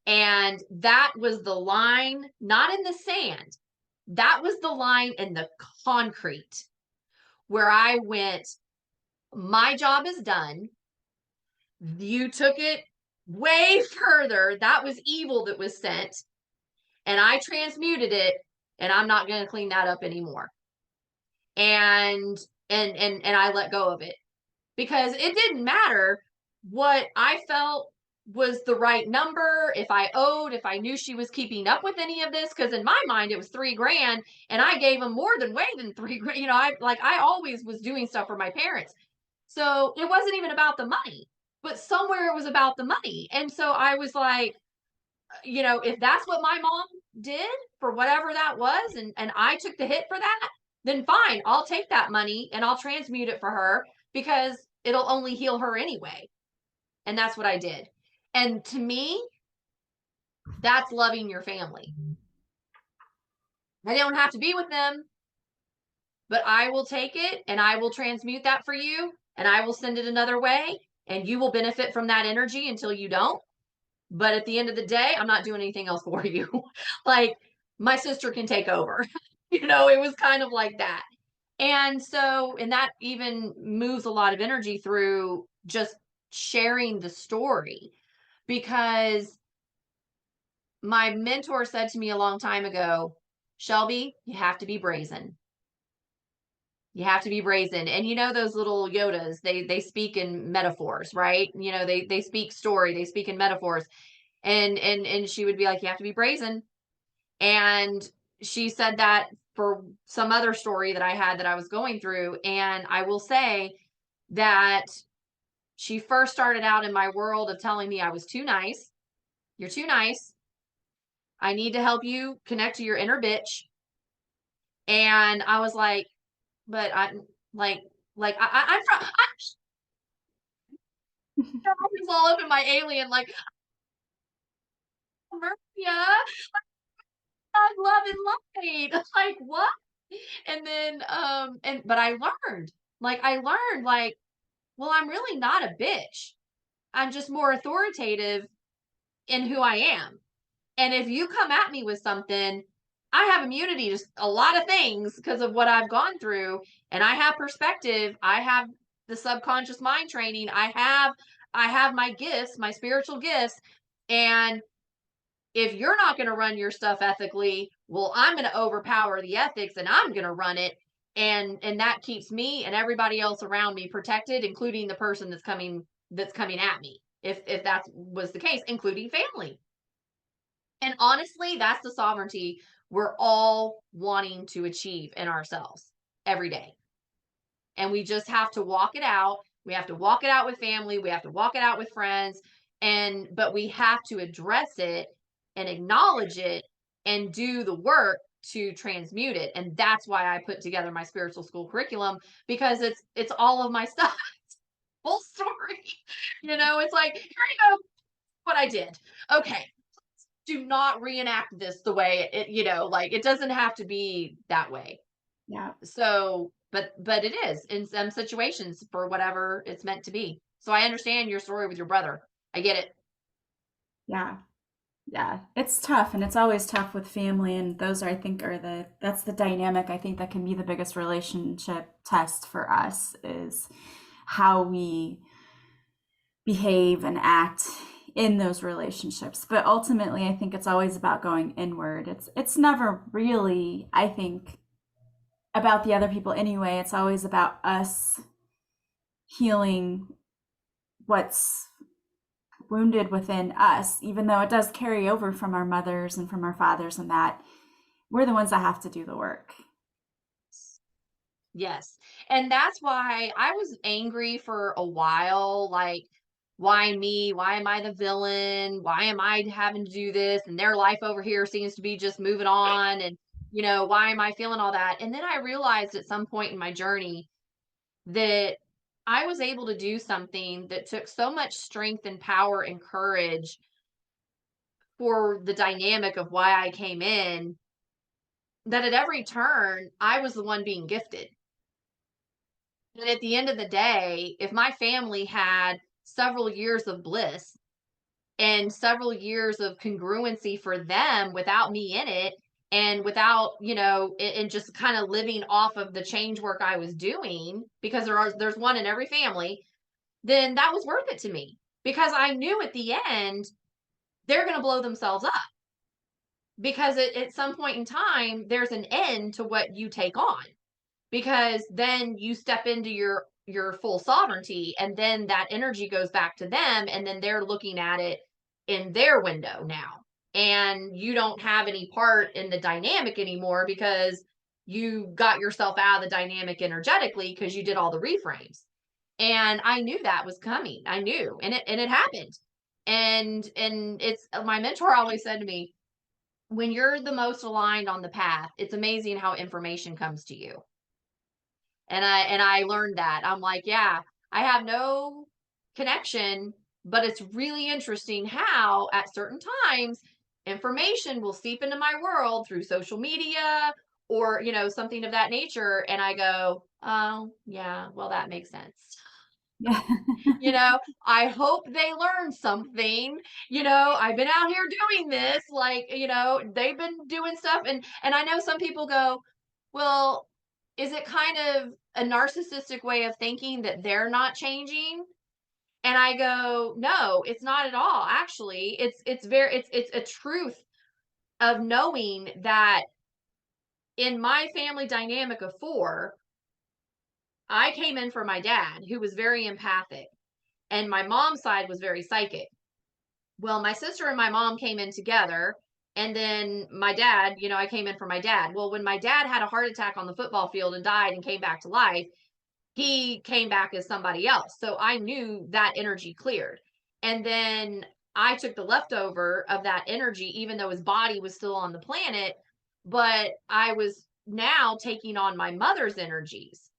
And that was the line, not in the sand. That was the line in the concrete where I went, my job is done. You took it way further. That was evil that was sent. And I transmuted it, and I'm not going to clean that up anymore. And I let go of it because it didn't matter what I felt was the right number, if I owed, if I knew she was keeping up with any of this. Because in my mind, it was 3 grand, and I gave them more than way than 3 grand. I always was doing stuff for my parents. So it wasn't even about the money, but somewhere it was about the money. And so I was like, if that's what my mom did for whatever that was, and I took the hit for that, then fine, I'll take that money and I'll transmute it for her because it'll only heal her anyway. And that's what I did. And to me, that's loving your family. I don't have to be with them, but I will take it and I will transmute that for you and I will send it another way and you will benefit from that energy until you don't. But at the end of the day, I'm not doing anything else for you. Like, my sister can take over. It was kind of like that. And that even moves a lot of energy through just sharing the story, because my mentor said to me a long time ago, Shelby, you have to be brazen. You have to be brazen. And those little Yodas, they speak in metaphors, right? They speak story, they speak in metaphors. And she would be like, you have to be brazen. And she said that for some other story that I had that I was going through. And I will say that she first started out in my world of telling me I was too nice. You're too nice. I need to help you connect to your inner bitch. And I was like, but I'm from, I was all up in my alien, like, Maria, I love and light. Like, what? And then, but I learned, well, I'm really not a bitch. I'm just more authoritative in who I am. And if you come at me with something, I have immunity to a lot of things because of what I've gone through. And I have perspective. I have the subconscious mind training. I have my gifts, my spiritual gifts. And if you're not going to run your stuff ethically, well, I'm going to overpower the ethics and I'm going to run it. And that keeps me and everybody else around me protected, including the person that's coming at me. If that was the case, including family. And honestly, that's the sovereignty we're all wanting to achieve in ourselves every day. And we just have to walk it out. We have to walk it out with family. We have to walk it out with friends. But we have to address it and acknowledge it and do the work to transmute it. And that's why I put together my spiritual school curriculum, because it's all of my stuff. Full story. It's like, here you go, what I did. Okay. Do not reenact this the way like, it doesn't have to be that way. Yeah. So, but it is in some situations for whatever it's meant to be. So I understand your story with your brother. I get it. Yeah. Yeah. It's tough, and it's always tough with family, and those are, I think, that's the dynamic I think that can be the biggest relationship test for us, is how we behave and act in those relationships. But ultimately, I think it's always about going inward. It's never really, I think, about the other people anyway. It's always about us healing what's wounded within us, even though it does carry over from our mothers and from our fathers, and that we're the ones that have to do the work. Yes. And that's why I was angry for a while. Like, why me? Why am I the villain? Why am I having to do this? And their life over here seems to be just moving on. And, why am I feeling all that? And then I realized at some point in my journey that I was able to do something that took so much strength and power and courage for the dynamic of why I came in, that at every turn, I was the one being gifted. And at the end of the day, if my family had several years of bliss and several years of congruency for them without me in it, and without, and just kind of living off of the change work I was doing, because there's one in every family, then that was worth it to me, because I knew at the end they're going to blow themselves up, because at some point in time there's an end to what you take on, because then you step into your full sovereignty, and then that energy goes back to them, and then they're looking at it in their window now, and you don't have any part in the dynamic anymore because you got yourself out of the dynamic energetically because you did all the reframes. And I knew that was coming. I knew, and it happened. And it's my mentor always said to me, when you're the most aligned on the path, it's amazing how information comes to you. And I learned that. I'm like, yeah, I have no connection, but it's really interesting how at certain times information will seep into my world through social media or, something of that nature, and I go, "Oh, yeah, well that makes sense." Yeah. I hope they learn something. I've been out here doing this, like, they've been doing stuff, and I know some people go, "Well, is it kind of a narcissistic way of thinking that they're not changing?" And I go, "No, it's not at all. Actually, it's a truth of knowing that in my family dynamic of 4, I came in for my dad, who was very empathic, and my mom's side was very psychic. Well, my sister and my mom came in together, and then my dad, I came in for my dad. Well, when my dad had a heart attack on the football field and died and came back to life, he came back as somebody else. So I knew that energy cleared. And then I took the leftover of that energy, even though his body was still on the planet, but I was now taking on my mother's energies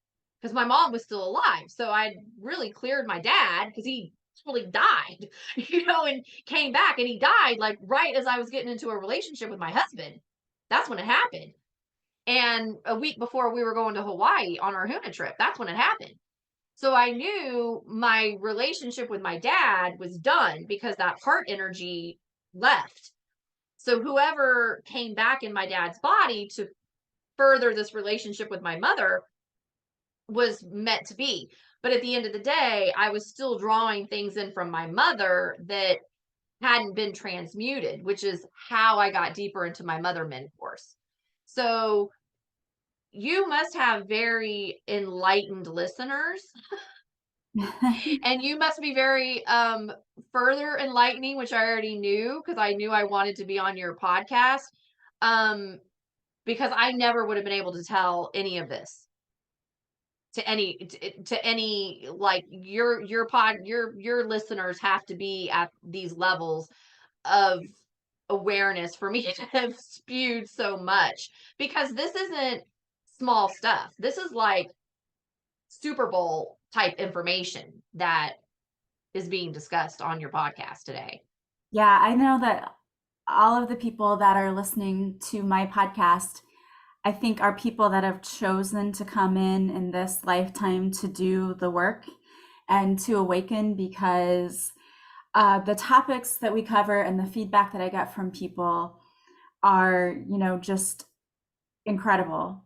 because my mom was still alive. So I really cleared my dad because he really died, and came back, and he died like right as I was getting into a relationship with my husband. That's when it happened. And a week before we were going to Hawaii on our Huna trip, that's when it happened. So I knew my relationship with my dad was done because that heart energy left. So whoever came back in my dad's body to further this relationship with my mother was meant to be. But at the end of the day, I was still drawing things in from my mother that hadn't been transmuted, which is how I got deeper into my mother men course. So you must have very enlightened listeners, and you must be very further enlightening, which I already knew because I knew I wanted to be on your podcast. um because I never would have been able to tell any of this to any, like, your listeners have to be at these levels of awareness for me to have spewed so much, because this isn't small stuff. This is like Super Bowl type information that is being discussed on your podcast today. Yeah, I know that all of the people that are listening to my podcast, I think, are people that have chosen to come in this lifetime to do the work and to awaken, because the topics that we cover and the feedback that I get from people are, just incredible.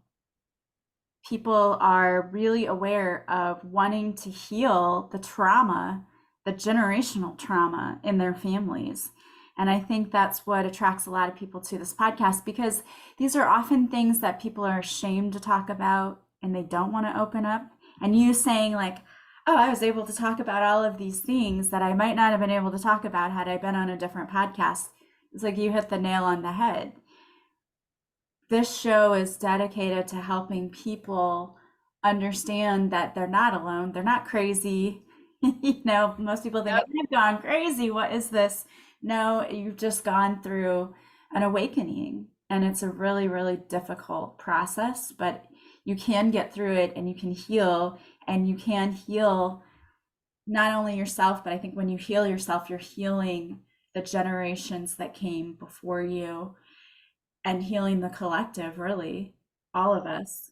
People are really aware of wanting to heal the trauma, the generational trauma in their families. And I think that's what attracts a lot of people to this podcast, because these are often things that people are ashamed to talk about and they don't want to open up. And you saying, like, oh, I was able to talk about all of these things that I might not have been able to talk about had I been on a different podcast. It's like you hit the nail on the head. This show is dedicated to helping people understand that they're not alone, they're not crazy. Most people think, Yep. I've gone crazy. What is this? No, you've just gone through an awakening, and it's a really, really difficult process, but you can get through it and you can heal, and you can heal not only yourself, but I think when you heal yourself, you're healing the generations that came before you and healing the collective, really, all of us.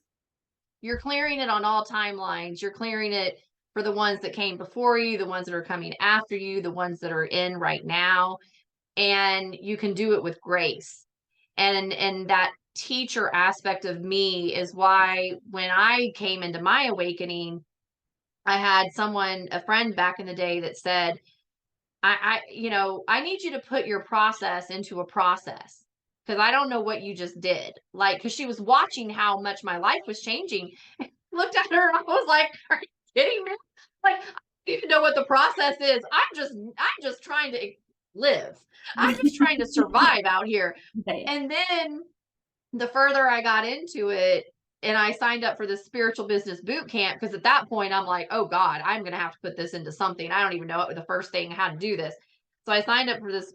You're clearing it on all timelines. You're clearing it for the ones that came before you, the ones that are coming after you, the ones that are in right now, and you can do it with grace. And that teacher aspect of me is why when I came into my awakening, I had a friend back in the day that said, I need you to put your process into a process because I don't know what you just did. Like, because she was watching how much my life was changing. Looked at her and I was like, are you kidding me? Like, I don't even know what the process is. I'm just trying to live. I'm just trying to survive out here. Right. And then the further I got into it, and I signed up for the spiritual business boot camp, because at that point I'm like, oh God, I'm gonna have to put this into something. I don't even know what the first thing how to do this. So I signed up for this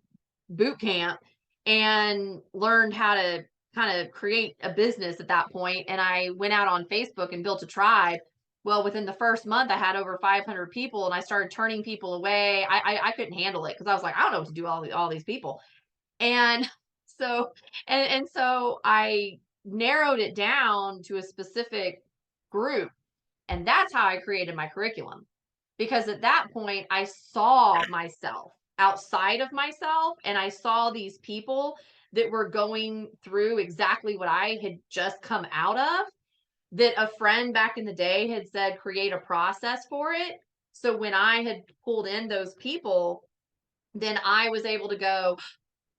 boot camp and learned how to kind of create a business at that point. And I went out on Facebook and built a tribe. Well, within the first month, I had over 500 people, and I started turning people away. I couldn't handle it because I was like, I don't know what to do all these people. And so so I narrowed it down to a specific group, and that's how I created my curriculum. Because at that point, I saw myself outside of myself, and I saw these people that were going through exactly what I had just come out of, that a friend back in the day had said, create a process for it. So when I had pulled in those people, then I was able to go,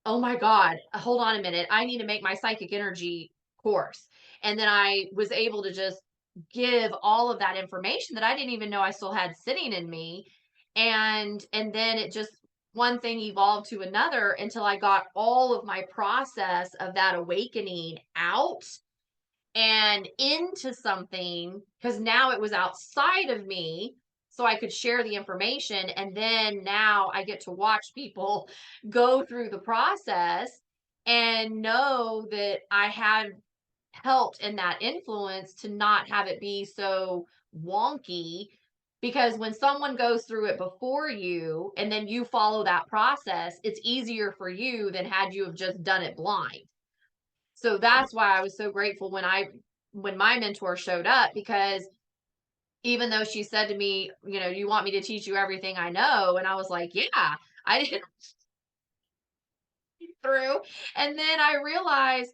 oh my God, hold on a minute. I need to make my psychic energy course. And then I was able to just give all of that information that I didn't even know I still had sitting in me. And then it just, one thing evolved to another until I got all of my process of that awakening out and into something, because now it was outside of me, so I could share the information. And then now I get to watch people go through the process and know that I had helped in that influence to not have it be so wonky. Because when someone goes through it before you and then you follow that process, it's easier for you than had you have just done it blind. So that's why I was so grateful when my mentor showed up, because even though she said to me, you want me to teach you everything I know? And I was like, yeah, I didn't through. And then I realized,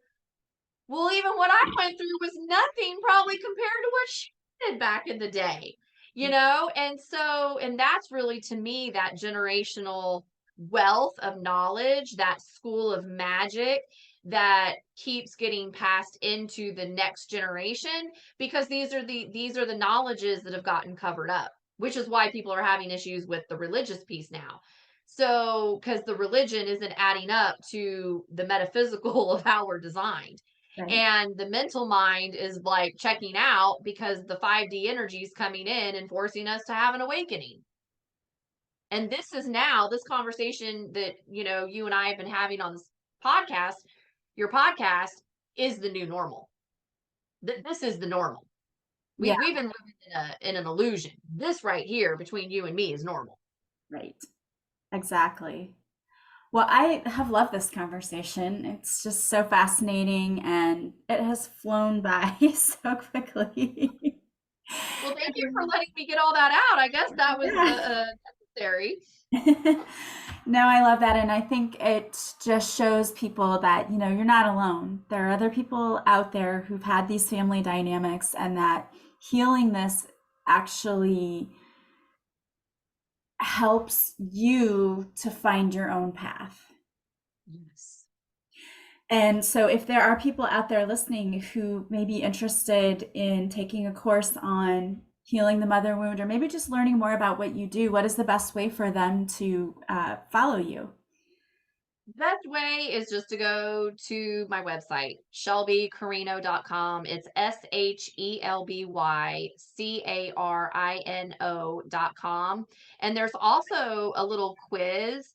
well, even what I went through was nothing probably compared to what she did back in the day, And so, and that's really to me that generational wealth of knowledge, that school of magic that keeps getting passed into the next generation, because these are the knowledges that have gotten covered up, which is why people are having issues with the religious piece now. So, because the religion isn't adding up to the metaphysical of how we're designed. Right. And the mental mind is like checking out because the 5D energy is coming in and forcing us to have an awakening. And this is now, this conversation that, you and I have been having on this podcast, your podcast, is the new normal. This is the normal. Yeah. We've been living in an illusion. This right here between you and me is normal. Right. Exactly. Well, I have loved this conversation. It's just so fascinating and it has flown by so quickly. Well, thank you for letting me get all that out. I guess that was Yeah. necessary. No, I love that. And I think it just shows people that, you're not alone. There are other people out there who've had these family dynamics, and that healing this actually helps you to find your own path. Yes. And so, if there are people out there listening who may be interested in taking a course on healing the mother wound, or maybe just learning more about what you do, what is the best way for them to follow you? Best way is just to go to my website, shelbycarino.com. It's ShelbyCarino.com. And there's also a little quiz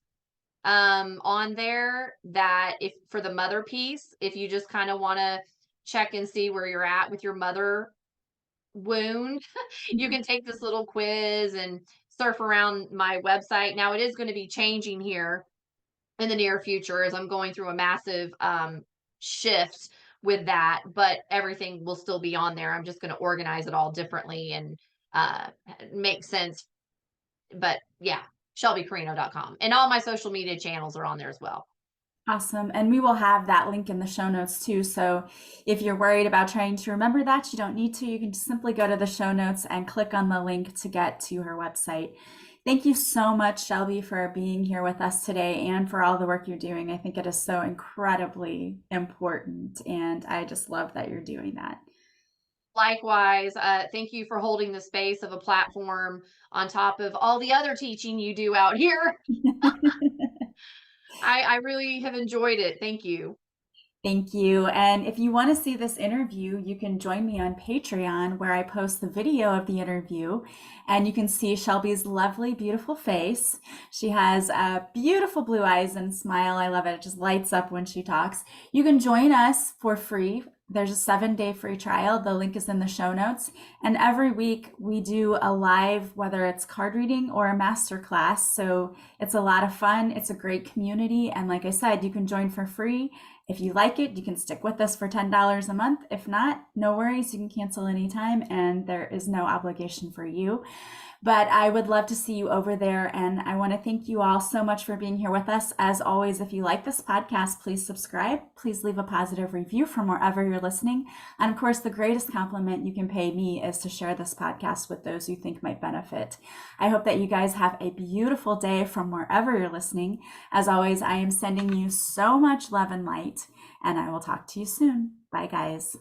on there, that if for the mother piece, if you just kind of want to check and see where you're at with your mother wound, you can take this little quiz and surf around my website. Now it is going to be changing here in the near future as I'm going through a massive shift with that, but everything will still be on there. I'm just going to organize it all differently and uh, make sense. But yeah, shelbycarino.com. And all my social media channels are on there as well. Awesome. And we will have that link in the show notes too. So if you're worried about trying to remember that, you don't need to. You can just simply go to the show notes and click on the link to get to her website. Thank you so much, Shelby, for being here with us today and for all the work you're doing. I think it is so incredibly important. And I just love that you're doing that. Likewise, thank you for holding the space of a platform on top of all the other teaching you do out here. I really have enjoyed it. Thank you. Thank you. And if you want to see this interview, you can join me on Patreon where I post the video of the interview and you can see Shelby's lovely, beautiful face. She has beautiful blue eyes and smile. I love it. It just lights up when she talks. You can join us for free. There's a 7-day free trial. The link is in the show notes. And every week we do a live, whether it's card reading or a master class. So it's a lot of fun. It's a great community. And like I said, you can join for free. If you like it, you can stick with us for $10 a month. If not, no worries. You can cancel anytime and there is no obligation for you. But I would love to see you over there. And I want to thank you all so much for being here with us. As always, if you like this podcast, please subscribe. Please leave a positive review from wherever you're listening. And of course, the greatest compliment you can pay me is to share this podcast with those you think might benefit. I hope that you guys have a beautiful day from wherever you're listening. As always, I am sending you so much love and light, and I will talk to you soon. Bye, guys.